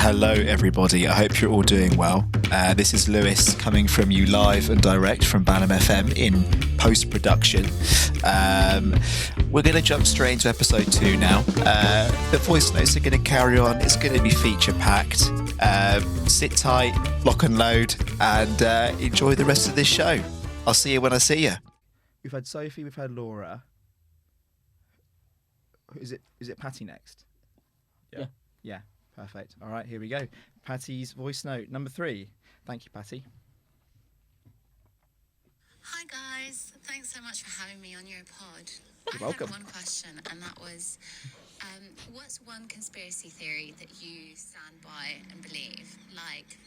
Hello, everybody. I hope you're all doing well. This is Lewis coming from you live and direct from BanhamFM in post-production. We're going to jump straight into episode 2 now. The voice notes are going to carry on. It's going to be feature-packed. Sit tight, lock and load, and enjoy the rest of this show. I'll see you when I see you. We've had Sophie, we've had Laura. Is it Patti next? Yeah. Perfect. All right, here we go. Patti's voice note number 3. Thank you, Patti. Hi guys, thanks so much for having me on your pod. You're welcome. I had one question, and that was, what's one conspiracy theory that you stand by and believe? Like,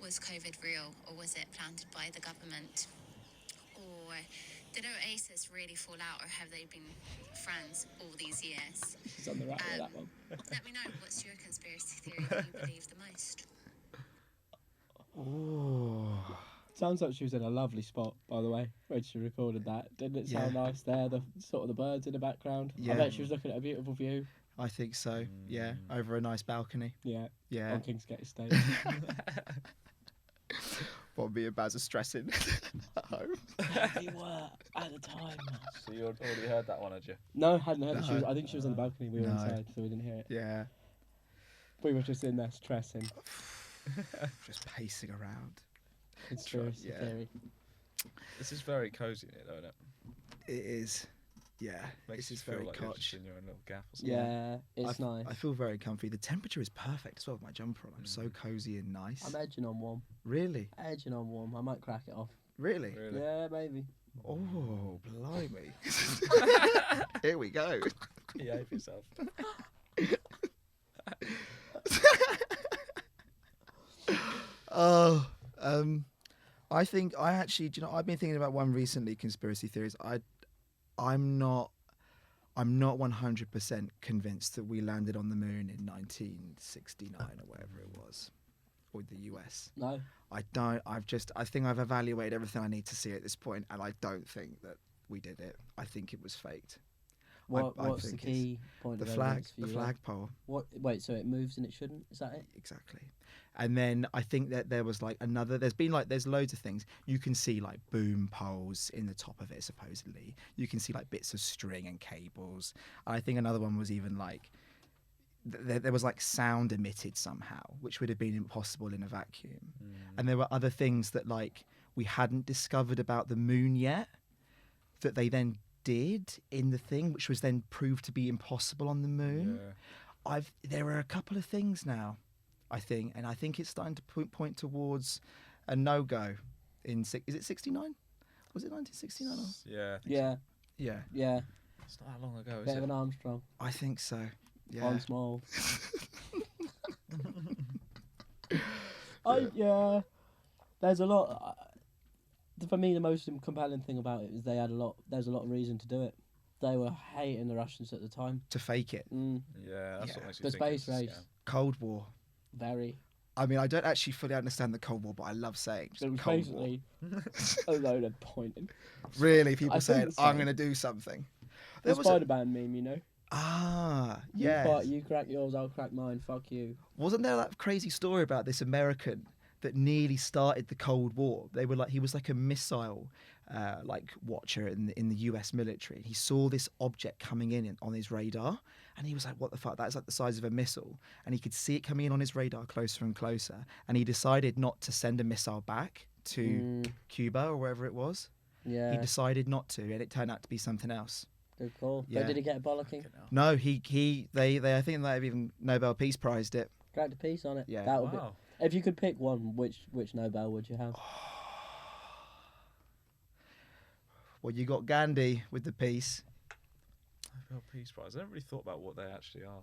was COVID real, or was it planted by the government? Or did Oasis really fall out, or have they been friends all these years? She's on the right with that one. Let me know, what's your conspiracy theory that you believe the most? Oh. Sounds like she was in a lovely spot, by the way, when she recorded that. Didn't it sound nice there? The sort of the birds in the background. Yeah. I bet she was looking at a beautiful view. I think so. Yeah, over a nice balcony. Yeah. Yeah. On Kingsgate Estate. What me and Baz are stressing at home. We were at the time. So you already heard that one, had you? No, hadn't heard it. No. I think she was on the balcony. We were inside, so we didn't hear it. Yeah. We were just in there stressing. Just pacing around. Conspiracy theory. This is very cosy, isn't it? It is. Yeah. Makes This you is feel very like you're cotch. just in your own little gaff or something. Yeah, it's nice. I feel very comfy. The temperature is perfect as well with my jumper on. I'm so cozy and nice. I'm edging on warm. Really? Edging on warm. I might crack it off. Really? Really? Yeah, maybe. Oh, blimey. Here we go. Behave yourself. Oh, I think I actually, I've been thinking about one recently, conspiracy theories. I'm not 100% convinced that we landed on the moon in 1969 or whatever it was, or the US. No. I think I've evaluated everything I need to see at this point, and I don't think that we did it. I think it was faked. What's the key point The of flag, evidence for the you? flagpole. What? Wait, so it moves and it shouldn't? Is that it? Exactly. And then I think that there was there's loads of things. You can see like boom poles in the top of it, supposedly. You can see like bits of string and cables. And I think another one was even like, there was like sound emitted somehow, which would have been impossible in a vacuum. And there were other things that like we hadn't discovered about the moon yet, that they then did in the thing, which was then proved to be impossible on the moon. Yeah. There are a couple of things now, I think, and I think it's starting to point towards a no-go. Is it 69? Was it 1969? Yeah. I think Yeah. so. Yeah, Yeah. It's not that long ago, is Bit it? of an Armstrong. I think so. Yeah. On small. Yeah. There's a lot. For me, the most compelling thing about it is there's a lot of reason to do it. They were hating the Russians at the time. To fake it. Yeah, that's Yeah. what makes you The think space it's a race. scam. Cold War. Very. I mean, I don't actually fully understand the Cold War, but I love saying just It was Cold War. basically a load of pointing. Really, people I saying, think so. I'm going to do something. There The was a, Spider-Man meme, you know? yeah. You crack yours, I'll crack mine, fuck you. Wasn't there that crazy story about this American that nearly started the Cold War? He was like a missile watcher in the US military. He saw this object coming in on his radar, and he was like, what the fuck, that's like the size of a missile. And he could see it coming in on his radar closer and closer, and he decided not to send a missile back to Cuba or wherever it was. Yeah. He decided not to, and it turned out to be something else. Good call. Yeah. But did he get a bollocking? No, they I think they have even Nobel Peace Prized it. Cracked a piece on it. Yeah. That would Wow. be. If you could pick one, which Nobel would you have? Well, you got Gandhi with the peace. Nobel Peace Prize. I never really thought about what they actually are.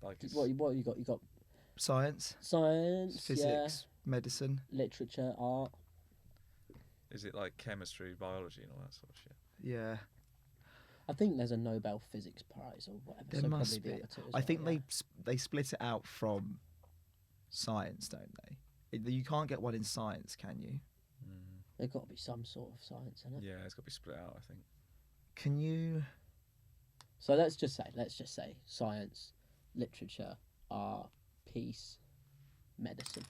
Like, it's, What you got? You got Science, science, physics, medicine. yeah, literature, art. is it like chemistry, biology, and all that sort of shit? Yeah. I think there's a Nobel Physics Prize or whatever. There so must probably be. the other two as I well, think yeah. they split it out from science, don't they? You can't get one in science, can you? There's got to be some sort of science in it. Yeah, it's got to be split out, I think. Can you? So let's just say science, literature, art, peace medicine?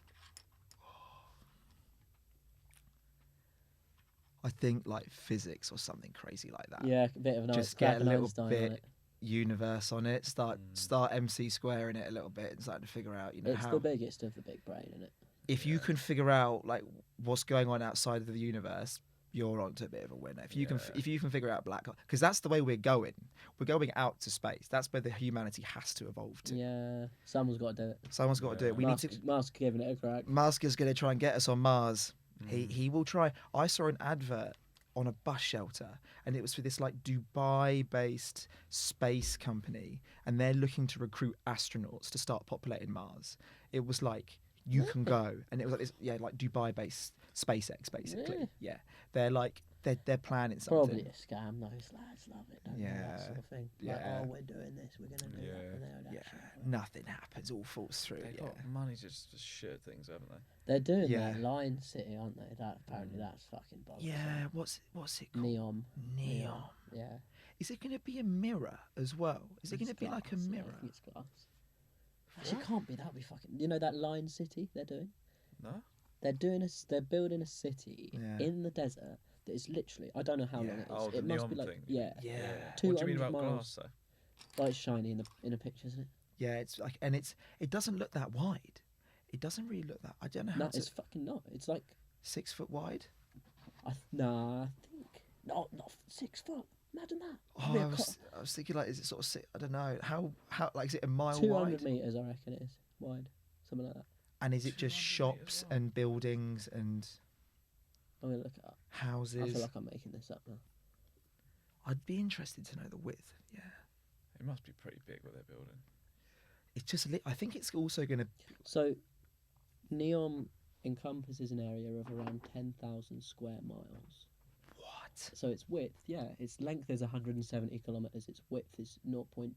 I think like physics or something crazy like that. Yeah, a bit of an Just crack get a an little Einstein on bit it. universe on it. Start MC squaring it a little bit and starting to figure out, you know, It's how the biggest of the big brain, isn't it? if you can figure out like what's going on outside of the universe, you're onto a bit of a winner. If you can figure out black hole, because that's the way we're going. We're going out to space. That's where the humanity has to evolve to. Yeah, someone's got to do it. Someone's got to do it. We Musk, need to. Musk giving it a crack. Musk is going to try and get us on Mars. He will try. I saw an advert on a bus shelter, and it was for this like Dubai-based space company, and they're looking to recruit astronauts to start populating Mars. It was like you can go, and it was like this, like Dubai-based SpaceX, basically. Really? Yeah, they're like they're planning something. Probably a scam. Those lads love it, don't they? That sort of thing. Like, Yeah. oh, we're doing this, we're going to do that. And they don't Yeah, actually. nothing happens. All falls through. They've got money just to shit things, haven't they? They're doing Yeah. that Lion City, aren't they? That apparently that's fucking bollocks. Yeah, what's it called? Neon. Neon. Yeah. Is it going to be a mirror as well? Is it going to be like a glass, mirror? Yeah, I think it's glass. Actually, it can't be. That'd be fucking. You know that Lion City they're doing? No. They're doing They're building a city Yeah. in the desert that is literally. I don't know how long it is. Oh, the it must neon be like thing. yeah. Yeah. What do you mean 200 about miles. glass, though? Like it's shiny in the picture, isn't it? Yeah, it's like, and it doesn't look that wide. It doesn't really look that. I don't know how No, to. it's fucking not. It's like 6 foot wide. I think not 6 foot. Imagine that. Oh, It'd be a I was thinking like, is it sort of? I don't know how like is it a mile 200 wide? meters, I reckon it is wide, something like that. And is it just 200 meters shops wide. and buildings and I'm gonna look it up. I houses? feel like I'm making this up now. I'd be interested to know the width. Yeah, It must be pretty big what they're building. it's just. I think it's also going to. So, Neom encompasses an area of around 10,000 square miles. What? So its width, its length is 170 kilometers. Its width is 0.2,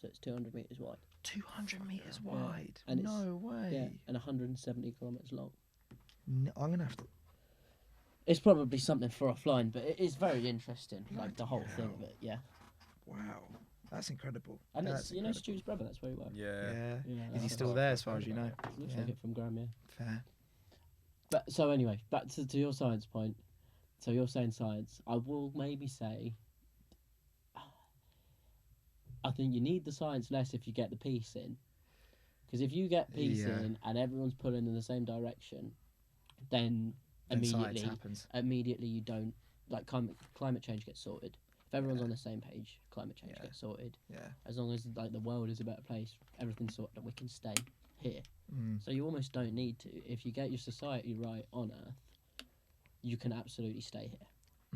so it's 200 meters wide. 200 meters Yeah. wide. And it's- No way. Yeah, and 170 kilometers long. No, I'm gonna have to. It's probably something for offline, but it is very interesting. Like the whole thing of it, yeah. Wow, that's incredible. And That's it's incredible. Stu's brother. That's where he works. Yeah. Yeah. Yeah, Is he that's still what there, I've as far as you know? Looks Yeah. like it from Graham, yeah. Fair. But so anyway, back to your science point. So you're saying science. I will maybe say. I think you need the science less if you get the peace in, because if you get peace Yeah. in and everyone's pulling in the same direction, then Then science immediately happens. you don't like climate change gets sorted. If everyone's on the same page, climate change Yeah. gets sorted. Yeah. As long as like the world is a better place, everything's sorted, and we can stay here. Mm. So you almost don't need to. If you get your society right on Earth, you can absolutely stay here.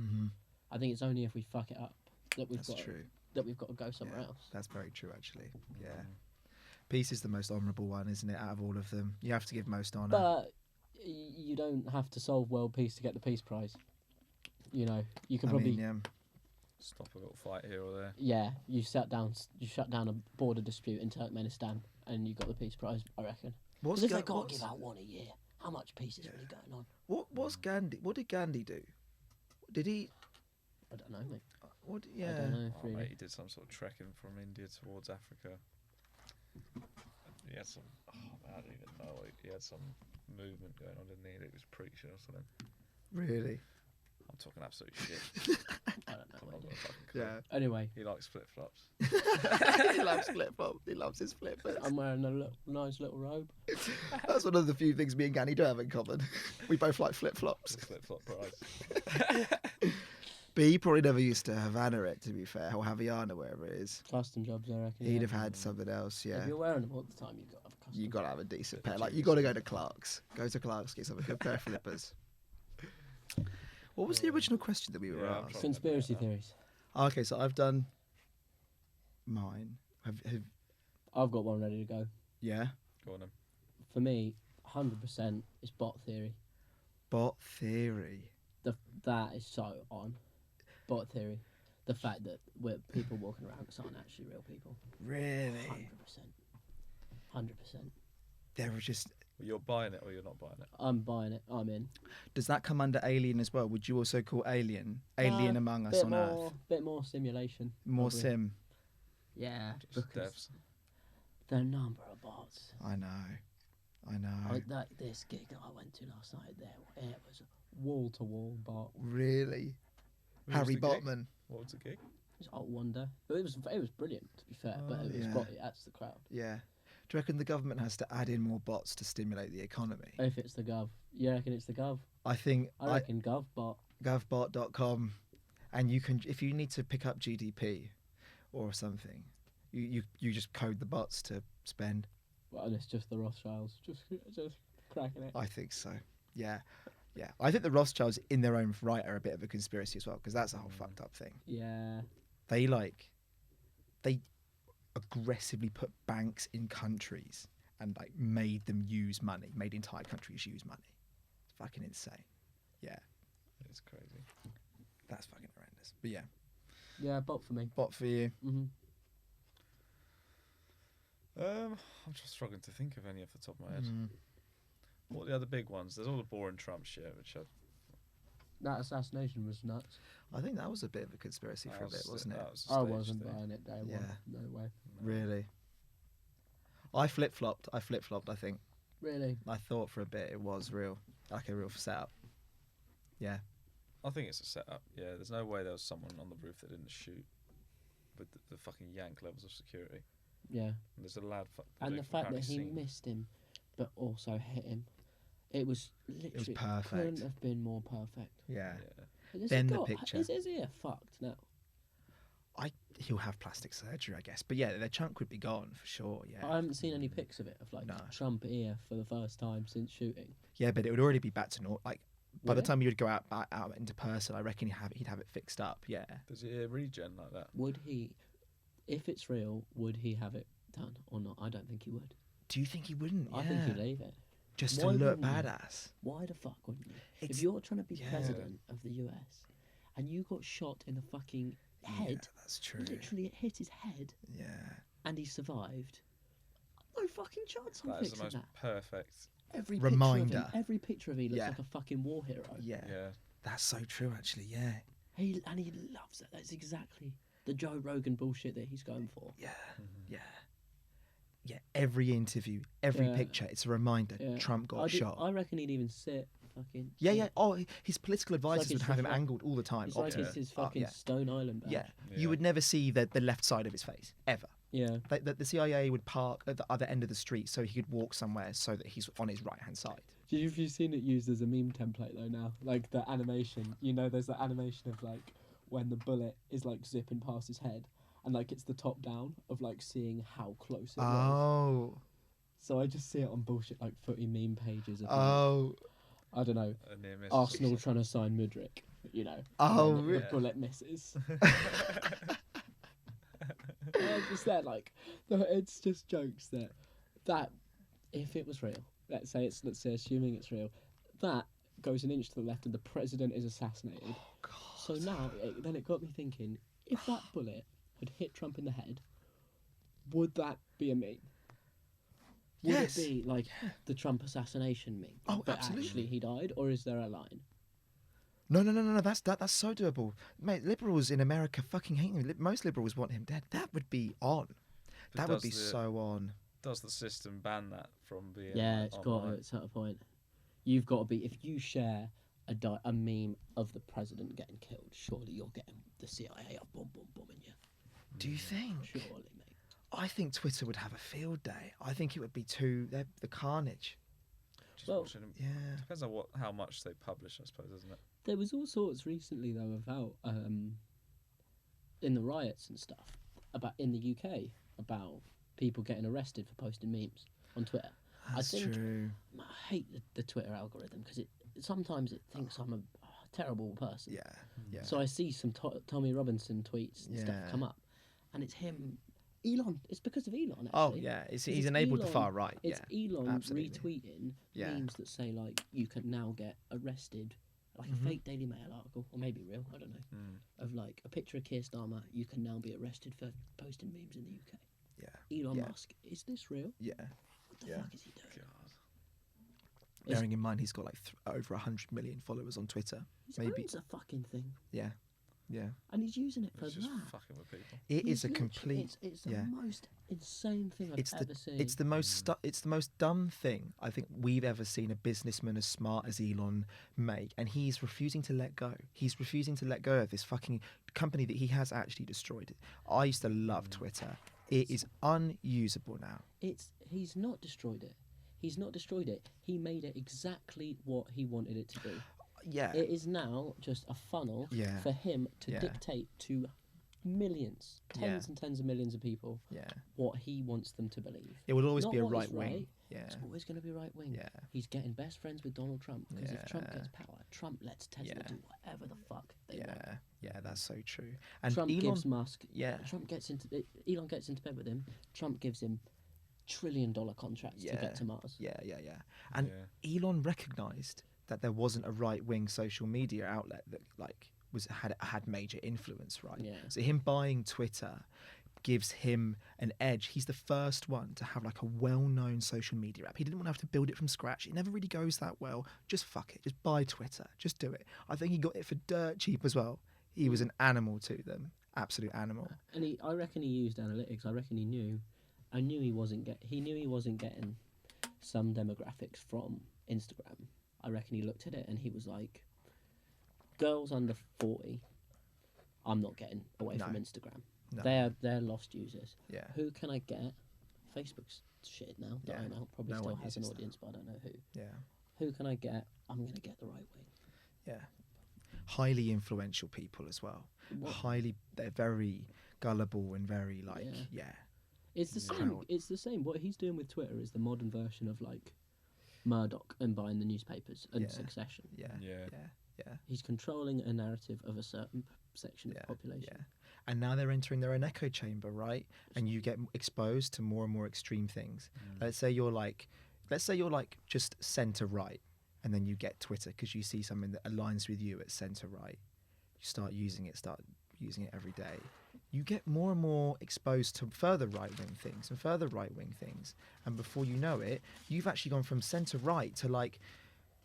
Mm-hmm. I think it's only if we fuck it up that we've That's got true. that we've got to go somewhere Yeah. else. That's very true, actually. Yeah. Peace is the most honourable one, isn't it? Out of all of them, you have to give most honour. But you don't have to solve world peace to get the peace prize. You know, you can I probably mean, Stop a little fight here or there. you shut down a border dispute in Turkmenistan and you got the peace prize. I reckon. what's Because if Ga- they got to what's- give out one a year, how much peace is really going on? what's Gandhi? What did Gandhi do? Did he? I don't know, mate. What? I Yeah. don't know. Oh, Really. mate, he did some sort of trekking from India towards Africa. He had some. Oh, man, I don't even know. He had some movement going on, didn't he? That he was preaching or something. Really? I'm talking absolute shit. I don't know. I'm mate. not got a fucking clue. Yeah. Anyway, He likes flip flops. he loves flip flops. He loves his flip flops. I'm wearing a nice little robe. That's one of the few things me and Gandhi do have in common. We both like flip flops. Flip flop prize. But he probably never used to Havana it, to be fair, or Haviana, wherever it is. Custom jobs, I reckon. He'd yeah. have had something else, yeah. If you're wearing them all the time, you've got to have a custom. You got to have a decent Bit pair. of Like, you juice, got to go yeah. to Clark's. Go to Clark's, get some good pair of flippers. What was the original question that we were Yeah, I'm asked? trying- Conspiracy theories. Okay, so I've done mine. Have I've got one ready to go. yeah? Go on then. For me, 100% is bot theory. Bot theory. That is so on. Bot theory. The fact that we're people walking around that aren't actually real people. Really? 100%. There were just. Well, you're buying it or you're not buying it? I'm buying it. I'm in. Does that come under Alien as well? Would you also call Alien Among Us on Earth? Bit more simulation. More probably. sim. Yeah. Just because devs. The number of bots. I know. This gig that I went to last night, it was wall to wall bot. Really? Who was Harry the gig? Botman. What was the gig? It was Alt Wonder. But it was brilliant, to be fair. But it was yeah. it adds to the crowd. Yeah. Do you reckon the government has to add in more bots to stimulate the economy? If it's the Gov, you reckon it's the Gov? I think I reckon GovBot. govbot.com, and you can, if you need to pick up GDP or something, you just code the bots to spend. Well, and it's just the Rothschilds, just cracking it. I think so. Yeah. I think the Rothschilds in their own right are a bit of a conspiracy as well, because that's a whole fucked up thing. Yeah. They aggressively put banks in countries and like made them use money, made entire countries use money. It's fucking insane. Yeah, It's crazy. that's fucking horrendous. But yeah, Yeah, bot for me. bot for you. Mm-hmm. I'm just struggling to think of any off the top of my head. Mm. What are the other big ones? There's all the boring Trump shit, which That assassination was nuts. I think that was a bit of a conspiracy for a bit, wasn't it? That was a I staged wasn't thing. buying it day one. Yeah. No way. Really? I flip-flopped, I think. Really? I thought for a bit it was real, like a real setup. Yeah. I think it's a setup. Yeah, there's no way there was someone on the roof that didn't shoot with the fucking yank levels of security. Yeah. And there's a lad. And the fact that apparently he seen- missed him, but also hit him, it was literally perfect. couldn't have been more perfect. Yeah. Yeah. Has Then he the got- picture. Is his ear fucked now? He'll have plastic surgery, I guess. But yeah, the chunk would be gone for sure. Yeah. I haven't seen any pics of it of like No. Trump ear for the first time since shooting. Yeah, but it would already be back to normal. Like by Would the it? time you would go out into person, I reckon he'd have it fixed up. Yeah. Does it regen like that? Would he, if it's real, would he have it done or not? I don't think he would. Do you think he wouldn't? I think he'd leave it. Just Why to look wouldn't you? badass. Why the fuck wouldn't you? It's- If you're trying to be yeah. president of the US and you got shot in the fucking head, Yeah, that's true. literally it hit his head Yeah. and he survived, no fucking chance I'm That is the fixing most that. perfect. Every Reminder. every picture of him looks Yeah. like a fucking war hero. Yeah. Yeah. That's so true, actually. Yeah. He loves it. That's exactly the Joe Rogan bullshit that he's going for. Yeah. Yeah. Yeah. Every interview, every Yeah. picture, it's a reminder. Yeah. Trump got shot. I reckon he'd even sit fucking. Yeah, yeah. Oh, his political advisors his would have him reflect- angled all the time. It's like opposite. it's his Oh, fucking yeah. Stone Island badge. Yeah. Yeah. You would never see the left side of his face ever. Yeah. The CIA would park at the other end of the street so he could walk somewhere so that he's on his right hand side. Have you seen it used as a meme template though now? Like the animation, there's the animation of like when the bullet is like zipping past his head, and like it's the top down of like seeing how close it was. Oh. So I just see it on bullshit like footy meme pages of like, Oh. I don't know, A near miss. Arsenal trying to sign Mudryk, Oh, and then really? the bullet misses. Just that like, it's just jokes that if it was real, let's say assuming it's real, that goes an inch to the left and the president is assassinated. Oh, God. So now, then it got me thinking, if that bullet had hit Trump in the head, would that be a meme? Would Yes. it be like the Trump assassination meme? Oh, but absolutely. actually he died, or is there a line? No. That's so doable, mate. Liberals in America fucking hate him. Most liberals want him dead. That would be on. But That would does be the- so on. Does the system ban that from being? Yeah, it's got to online? at some point. You've got to be, if you share a meme of the president getting killed, surely you're getting the CIA up, boom, bombing you. Do you think? Surely, mate. I think Twitter would have a field day. I think it would be the carnage. Just Well, watching them. Yeah. Depends on how much they publish, I suppose, doesn't it? There was all sorts recently though about in the riots and stuff about in the UK about people getting arrested for posting memes on Twitter. That's think- true. I hate the Twitter algorithm because sometimes it thinks I'm a terrible person. Yeah. Yeah. So I see some Tommy Robinson tweets and stuff Yeah. come up, and it's him. Elon. It's because of Elon. Actually. Oh yeah, he's It's enabled the Elon- far right. It's Yeah. Elon absolutely. retweeting Yeah. memes that say like you can now get arrested, like Mhm. a fake Daily Mail article or maybe real, I don't know, Mm. of like a picture of Keir Starmer. You can now be arrested for posting memes in the UK. Yeah. Elon Yeah. Musk, is this real? Yeah. What the Yeah. fuck is he doing? God. Bearing in mind he's got like over 100 million followers on Twitter. He maybe- owns a fucking thing. Yeah. Yeah. and he's using it for It's just that. fucking with people. It He's is a literally- complete. It's the yeah. most insane thing I've It's ever seen. it's the most it's the most dumb thing I think we've ever seen a businessman as smart as Elon make, and he's refusing to let go. He's refusing to let go of this fucking company that he has actually destroyed. I used to love Twitter. It is unusable now. He's not destroyed it. He's not destroyed it. He made it exactly what he wanted it to be. Yeah. It is now just a funnel Yeah. for him to Yeah. dictate to millions, tens Yeah. and tens of millions of people Yeah. what he wants them to believe. It will always Not be a what is right wing. right, Yeah. It's always going to be right wing. Yeah. He's getting best friends with Donald Trump because if Trump Yeah. gets power, Trump lets Tesla Yeah. do whatever the fuck they want. Yeah. Yeah, that's so true. And Trump Elon, gives Musk. yeah. Elon gets into bed with him. Trump gives him $1 trillion contracts to Yeah. get to Mars. Yeah. And Elon recognized that there wasn't a right-wing social media outlet that like had major influence, right? Yeah. So him buying Twitter gives him an edge. He's the first one to have like a well-known social media app. He didn't want to have to build it from scratch. It never really goes that well. Just fuck it. Just buy Twitter. Just do it. I think he got it for dirt cheap as well. He was an animal to them. Absolute animal. And I reckon he used analytics. I reckon he knew. He knew he wasn't getting some demographics from Instagram. I reckon he looked at it and he was like, girls under 40, I'm not getting away No. from Instagram. No. They're lost users. Yeah. Who can I get? Facebook's shit now. Yeah. Dying out. Probably No still one has an uses that. audience, but I don't know who. Yeah. Who can I get? I'm going to get the right wing. Yeah. Highly influential people as well. What- They're very gullible and very like, Yeah. yeah. It's the Yeah. same. Crowd. It's the same. What he's doing with Twitter is the modern version of like Murdoch and buying the newspapers and Yeah. Succession. Yeah. Yeah. Yeah. He's controlling a narrative of a certain section Yeah, of the population. Yeah. And now they're entering their own echo chamber, right? And you get exposed to more and more extreme things. Let's say you're like just centre right, and then you get Twitter because you see something that aligns with you at centre right. You start using it every day. You get more and more exposed to further right wing things and further right wing things, and before you know it, you've actually gone from centre right to like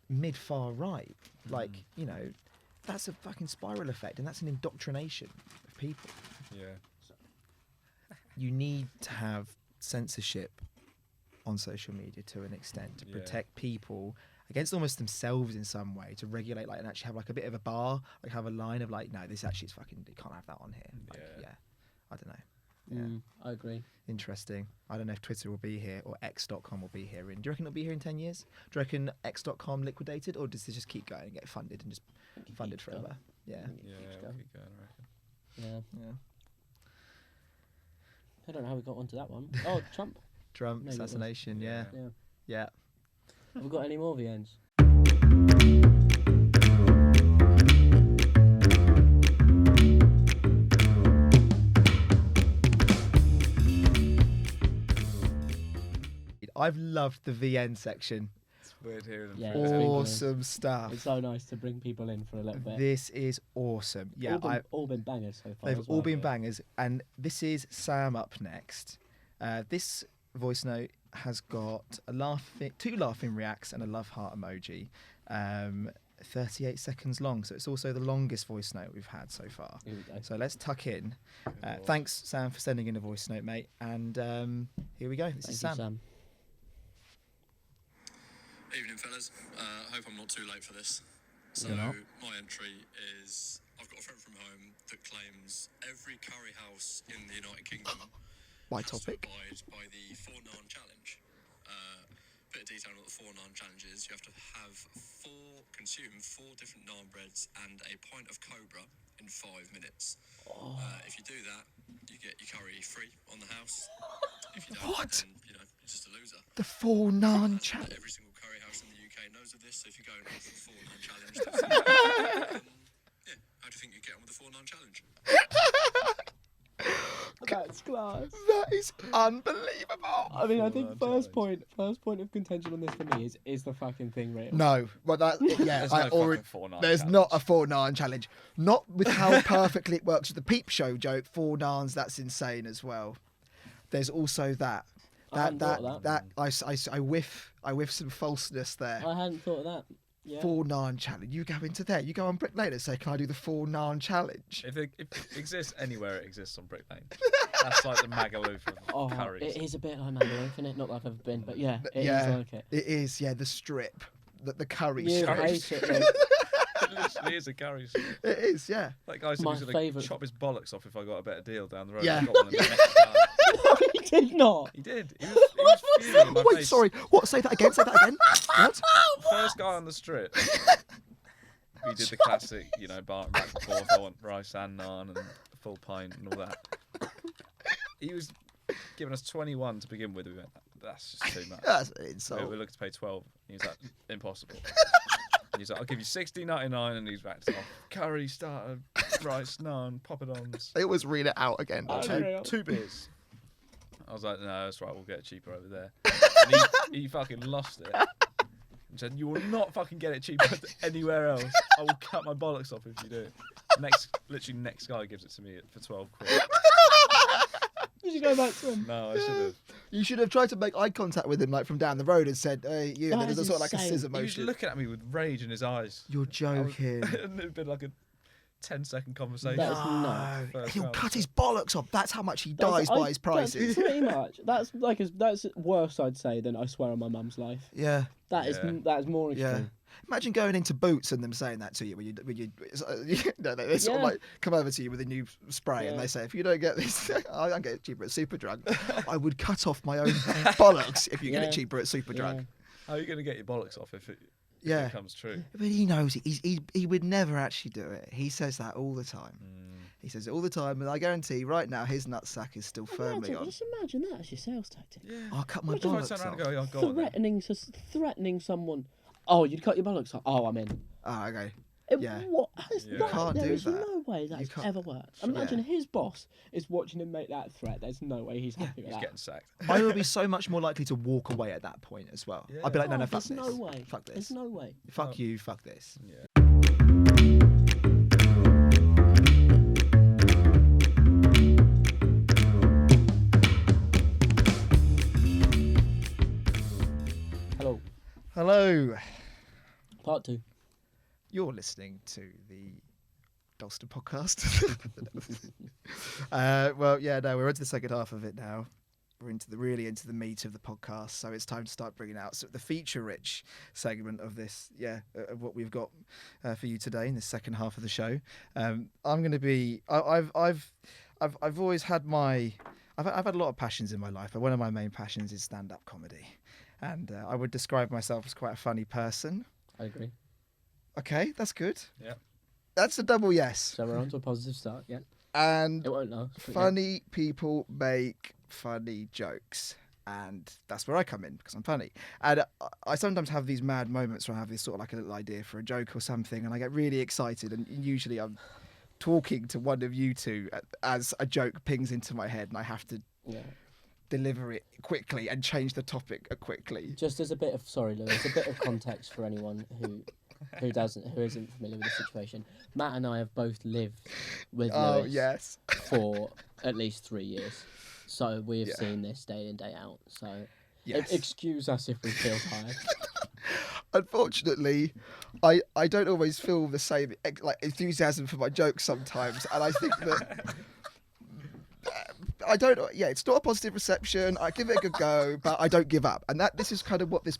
mid far right. Like, you know, that's a fucking spiral effect, and that's an indoctrination of people. Yeah. You need to have censorship on social media to an extent to Yeah. protect people against almost themselves in some way, to regulate, like, and actually have like a bit of a bar, like have a line of like, no, this actually is fucking, you can't have that on here. Like, Yeah. I don't know. Yeah. I agree. Interesting. I don't know if Twitter will be here or X.com will be here do you reckon it'll be here in 10 years? Do you reckon X.com liquidated, or does it just keep going and get funded and just funded keeps going. forever? Yeah. Yeah. Keeps We'll going. keep going, I reckon. Yeah. Yeah. I don't know how we got onto that one. Oh, Trump. Trump Maybe it was. assassination. Yeah. Yeah. Yeah. Have we got any more VNs? I've loved the VN section. It's weird hearing them. Yeah, phrase it's it. been Awesome stuff. It's so nice to bring people in for a little bit. This is awesome. Yeah, all been bangers so far. they've as all well. been bangers, and this is Sam up next. This voice note has got two laughing reacts and a love heart emoji. 38 seconds long, so it's also the longest voice note we've had so far. Here we go. So let's tuck in. Lord. Thanks, Sam, for sending in a voice note, mate. And here we go. This is Thank you, Sam. Evening, fellas. Hope I'm not too late for this. So You're not. my entry is: I've got a friend from home that claims every curry house in the United Kingdom Why has topic? to abide by the 4 naan challenge. Bit of detail on what the 4 naan challenge is: you have to consume 4 different naan breads and a pint of Cobra in 5 minutes. If you do that, you get your curry free on the house. If you don't, What? then you're just a loser. The 4 naan Every challenge. single curry house in the UK knows of this, so if you go and ask for the 4 naan challenge, yeah, how do you think you get on with the 4 naan challenge? That's class. That is unbelievable. I mean, I Full think on first challenge. point of contention on this for me is the fucking thing real. No, well that yeah, There's I no already. fucking 4 naan There's challenge. not a 4 naan challenge. Not with how perfectly it works with the peep show joke. 4 naans, that's insane as well. There's also that. I hadn't thought of that. I whiff some falseness there. I hadn't thought of that. Yeah. 4 naan challenge. You go into there. You go on Brick Lane and say, "Can I do the 4 naan challenge?" If it exists anywhere, it exists on Brick Lane. That's like the Magaluf of curries. It is a bit like Magaluf, isn't it? Not that I've ever been, but yeah, it is Yeah, like it. it is. Yeah, the strip, the curry You strip. hate it, though. It literally is a curry strip. It is. Yeah. That guy said he My was going favourite- to chop his bollocks off if I got a better deal down the road. Yeah. I got one in the next time. No, he did not. He did. He was fuming in my Wait, face. sorry. What? Say that again. Say that again. What? First guy on the strip. We did the classic, barring back and forth. I want rice and naan and a full pint and all that. He was giving us 21 to begin with. We went, that's just too much. That's an We insult. were looking to pay 12. He was like, impossible. He's like, I'll give you $16.99, and he's backed off. Curry, starter, rice, naan, poppadoms. They always read it out again. Oh, don't they? no. Two beers. I was like, no, that's right, we'll get it cheaper over there. And he fucking lost it. And said, you will not fucking get it cheaper anywhere else. I will cut my bollocks off if you do. Literally next guy gives it to me for 12 quid. Did you go back to him? No, I should have. You should have tried to make eye contact with him, like from down the road, and said, "Hey, you." And That there's a is sort of like a insane. scissor He was motion. looking at me with rage in his eyes. You're joking. And it'd been like a 10-second conversation. That is No, nuts. First he'll round, cut so- his bollocks off. That's how much he That's- dies by his prices. That's pretty much. That's that's worse, I'd say, than I swear on my mum's life. Yeah, That is more extreme. yeah. Imagine going into Boots and them saying that to you when you they sort of Yeah. like come over to you with a new spray and Yeah. they say, if you don't get this, I'll get it cheaper at Superdrug. I would cut off my own bollocks if you get Yeah. it cheaper at Superdrug. Yeah. How are you going to get your bollocks off if it Yeah. comes true? But he knows it. He would never actually do it. He says that all the time. He says it all the time, and I guarantee right now his nutsack is still firmly Imagine, on. just imagine that as your sales tactic. Yeah. I'll cut my Imagine if I bollocks turn around off. and go, yeah, go on then. Threatening someone. Oh, you'd cut your bollocks off. Oh, I'm in. Oh, okay. Yeah. What? Yeah. That, Can't there do is that. no way You that's can't- ever worked. Sure. Imagine Yeah. his boss is watching him make that threat. There's no way he's happy with He's that. getting sacked. I would be so much more likely to walk away at that point as well. I'd be like, no, Oh, fuck there's this. no way. Fuck this. There's no way. Fuck you, fuck this. Yeah. Hello. Hello. Part 2. You're listening to the Dalston podcast. Well, yeah, no, we're into the second half of it now. We're into the meat of the podcast, so it's time to start bringing out the feature-rich segment of this, of what we've got for you today in the second half of the show. I'm going to be. I've always had I've had a lot of passions in my life, but one of my main passions is stand-up comedy, and I would describe myself as quite a funny person. I agree. Okay, that's good. Yeah. That's a double yes. So we're on to a positive start, yeah. And It won't last. but yeah. funny people make funny jokes. And that's where I come in, because I'm funny. And I sometimes have these mad moments where I have this sort of like a little idea for a joke or something, and I get really excited. And usually I'm talking to one of you two as a joke pings into my head, and I have to Yeah. deliver it quickly and change the topic quickly. Just as a bit of Lewis, a bit of context for anyone who isn't familiar with the situation. Matt and I have both lived with Oh, Lewis yes. for at least 3 years, so we have Yeah. seen this day in day out. So Yes. excuse us if we feel tired. Unfortunately, I don't always feel the same enthusiasm for my jokes sometimes, and I think that I don't. Yeah, it's not a positive reception. I give it a good go, but I don't give up, and this is kind of what this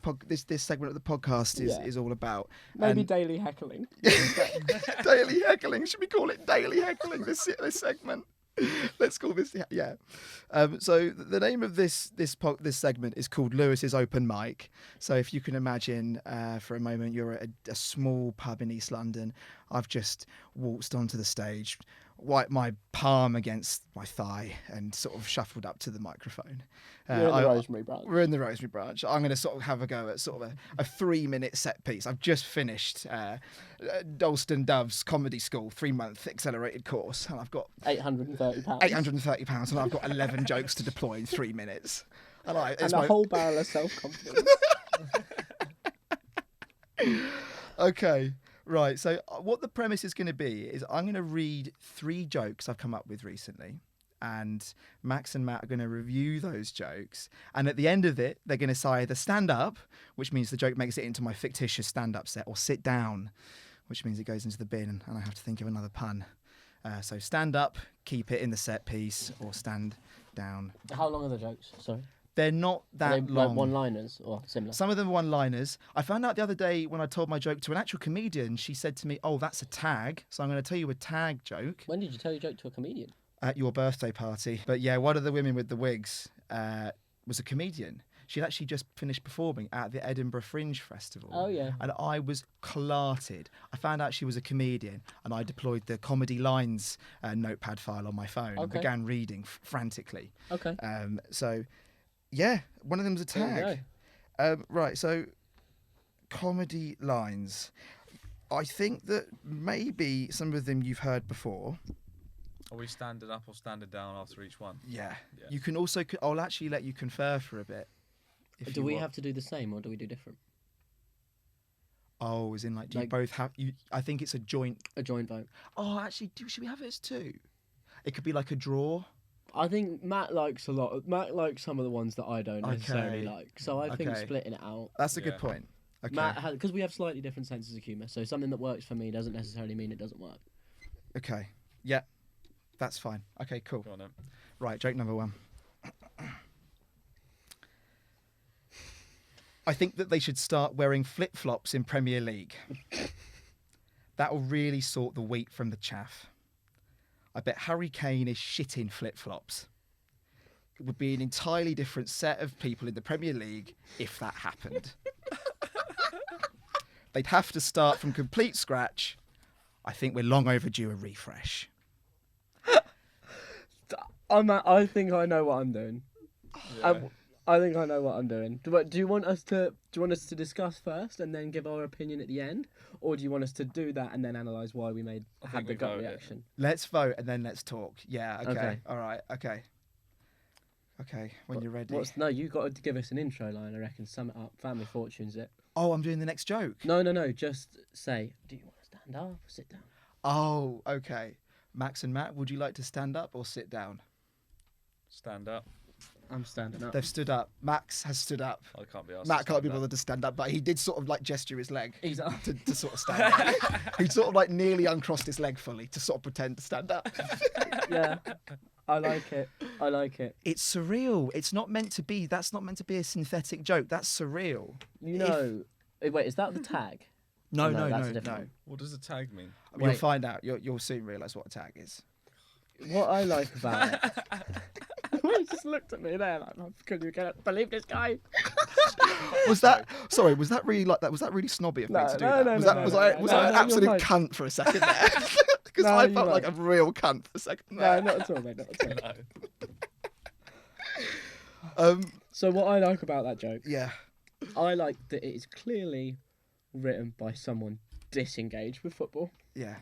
segment of the podcast is all about. Maybe And daily heckling. daily heckling. Should we call it daily heckling? This segment. Let's call this So the name of this segment is called Lewis's Open Mic. So if you can imagine for a moment, you're at a small pub in East London. I've just waltzed onto the stage, wiped my palm against my thigh, and sort of shuffled up to the microphone. You're in the Rosemary branch. We're in the Rosemary branch. I'm going to sort of have a go at sort of a 3-minute set piece. I've just finished Dalston Dove's comedy school 3-month accelerated course, and I've got £830. £830, and I've got 11 jokes to deploy in 3 minutes. And And a whole barrel of self-confidence. Okay, right. So what the premise is going to be is I'm going to read 3 jokes I've come up with recently, and Max and Matt are going to review those jokes. And at the end of it, they're going to say either stand up, which means the joke makes it into my fictitious stand-up set, or sit down, which means it goes into the bin and I have to think of another pun. So stand up, keep it in the set piece, or stand down. How long are the jokes? Sorry. They're not Are that they long. like one-liners or similar? Some of them are one-liners. I found out the other day when I told my joke to an actual comedian, she said to me, "Oh, that's a tag. So I'm going to tell you a tag joke When did you tell your joke to a comedian? at your birthday party." But yeah, one of the women with the wigs was a comedian. She'd actually just finished performing at the Edinburgh Fringe Festival. Oh, yeah. And I was clarted. I found out she was a comedian, and I deployed the comedy lines notepad file on my phone and Okay. began reading frantically. Okay. So, yeah, one of them's a There you tag. Right, so comedy lines. I think that maybe some of them you've heard before. Are we standing up or standing down after each one? Yeah. Yeah. You can also, I'll actually let you confer for a bit. if Do you we want. have to do the same or do we do different? Oh, as in like, do you Like- both have, I think it's a joint. A joint vote. Oh, actually, should we have it as two? It could be like a draw. I think Matt likes Matt likes some of the ones that I don't necessarily Okay. like. So I think Okay. splitting it out. That's a Yeah. good point. Okay. Matt has, because we have slightly different senses of humour. So something that works for me doesn't necessarily mean it doesn't work. Okay. Yeah. That's fine. Okay, cool. Go on then. Right, joke number one. I think that they should start wearing flip-flops in Premier League. That will really sort the wheat from the chaff. I bet Harry Kane is shitting flip-flops. It would be an entirely different set of people in the Premier League if that happened. They'd have to start from complete scratch. I think we're long overdue a refresh. I think I know what I'm doing. Yeah. I think I know what I'm doing. Do you want us to discuss first and then give our opinion at the end, or do you want us to do that and then analyse why we I had think the we gut vote it. reaction? Let's vote and then let's talk. Yeah, okay. Okay. All right, okay. Okay, when you're ready. No, you got to give us an intro line. I reckon. Sum it up. Family Fortunes it. Oh, I'm doing the next joke. No. Just say. Do you want to stand up or sit down? Oh, okay. Max and Matt, would you like to stand up or sit down? Stand up. I'm standing up. They've stood up. Max has stood up. I can't be asked. Matt to can't be stand up. bothered to stand up, but he did sort of like gesture his leg He's up. to sort of stand up. He sort of like nearly uncrossed his leg fully to sort of pretend to stand up. Yeah. I like it. It's surreal. It's not meant to be. That's not meant to be a synthetic joke. That's surreal. You know. Wait, is that the tag? No, No, no, that's no, a different no. one. What does a tag mean? You'll Wait. find out. You'll soon realise what a tag is. What I like about it. He just looked at me there like, "Can you believe this guy?" Was that sorry? Was that really like that? Was that really snobby of me No, to do no, that? no, was no, that no, was no, I no, was no, I an no, you're absolute fine. cunt for a second there? Because No, I you're felt like a right. real cunt for a second No, there. not at all, mate. Not at all. No. So what I like about that joke, Yeah. I like that it is clearly written by someone disengaged with football. Yeah.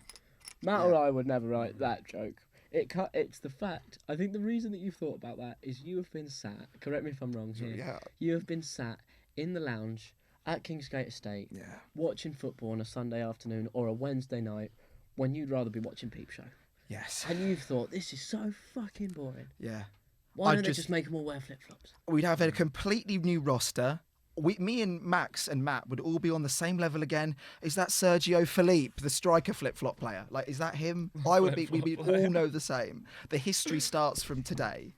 Matt Yeah. or I would never write that joke. It's the fact. I think the reason that you've thought about that is you have been sat. Correct me if I'm wrong here. Yeah. You have been sat in the lounge at Kingsgate Estate Yeah. watching football on a Sunday afternoon or a Wednesday night when you'd rather be watching Peep Show. Yes. And you've thought, this is so fucking boring. Yeah. Why I'd don't they just- just make them all wear flip-flops? We'd have a completely new roster. Me and Max and Matt would all be on the same level again. Is that Sergio Felipe, the striker flip-flop player? Like, is that him? We'd all know the same. The history starts from today.